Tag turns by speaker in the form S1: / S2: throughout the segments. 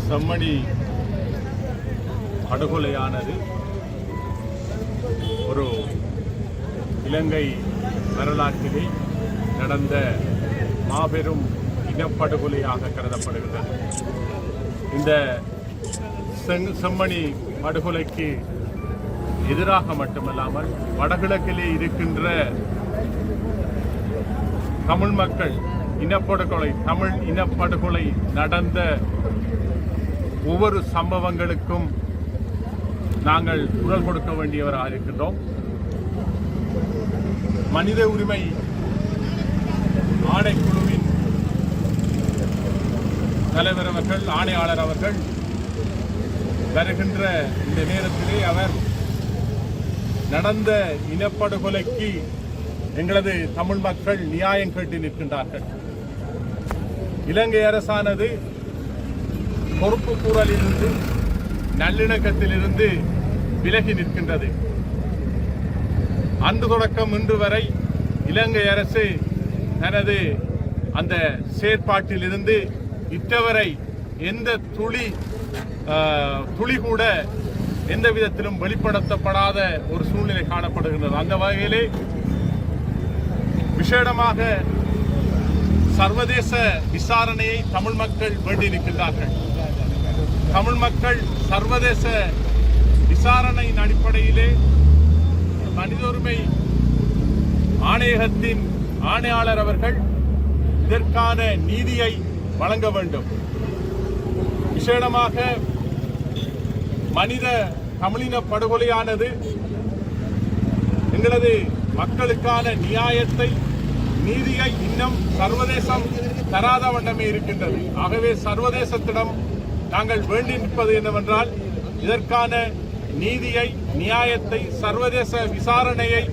S1: செம்மணி படுகொலையானது ஒரு இலங்கை வரலாற்றிலே நடந்த மாபெரும் இனப்படுகொலையாக கருதப்படுகிறது. இந்த செம்மணி படுகொலைக்கு எதிராக மட்டுமல்லாமல் வடகிழக்கிலே இருக்கின்ற தமிழ் மக்கள் தமிழ் இனப்படுகொலை நடந்த ஒவ்வொரு சம்பவங்களுக்கும் நாங்கள் குரல் கொடுக்க வேண்டியவராக இருக்கின்றோம். மனித உரிமை ஆணைக்குழுவின் தலைவர் அவர்கள், ஆணையாளர் அவர்கள் வருகின்ற இந்த நேரத்திலே அவர் நடந்த இனப்படுகொலைக்கு எங்களது தமிழ் மக்கள் நியாயம் கேட்டு நிற்கின்றார்கள். இலங்கை அரசானது பொறுப்பு கூறலிலிருந்து நல்லிணக்கத்திலிருந்து விலகி நிற்கின்றது. அன்று தொடக்கம் இன்று வரை இலங்கை அரசு தனது அந்த செயற்பாட்டிலிருந்து இற்றவரை எந்த துளி கூட எந்த விதத்திலும் வெளிப்படுத்தப்படாத ஒரு சூழ்நிலை காணப்படுகின்றது. அந்த வகையிலே விசேடமாக சர்வதேச விசாரணையை தமிழ் மக்கள் வேண்டியிருக்கின்றார்கள். தமிழ் மக்கள் சர்வதேச விசாரணையின் அடிப்படையிலே மனித உரிமை ஆணையகத்தின் ஆணையாளர் அவர்கள் இதற்கான நீதியை வழங்க வேண்டும். விசேடமாக மனித தமிழின படுகொலையானது எங்களது மக்களுக்கான நியாயத்தை, நீதியை இன்னும் சர்வதேசம் தராத வண்ணமே இருக்கின்றது. ஆகவே சர்வதேசத்திடம் நாங்கள் வேண்டி நிற்பது என்னவென்றால், இதற்கான நீதியை, நியாயத்தை, சர்வதேச விசாரணையை,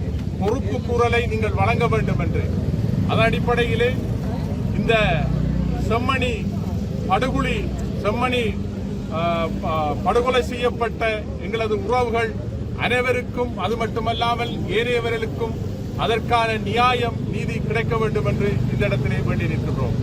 S1: பொறுப்பு கூறலை நீங்கள் வழங்க வேண்டும் என்று. அதன் அடிப்படையிலே இந்த செம்மணி படுகொலை செய்யப்பட்ட எங்களது உறவுகள் அனைவருக்கும், அது மட்டுமல்லாமல் ஏனையவர்களுக்கும் அதற்கான நியாயம், நீதி கிடைக்க வேண்டும் என்று இந்த இடத்திலே வேண்டி நிற்கின்றோம்.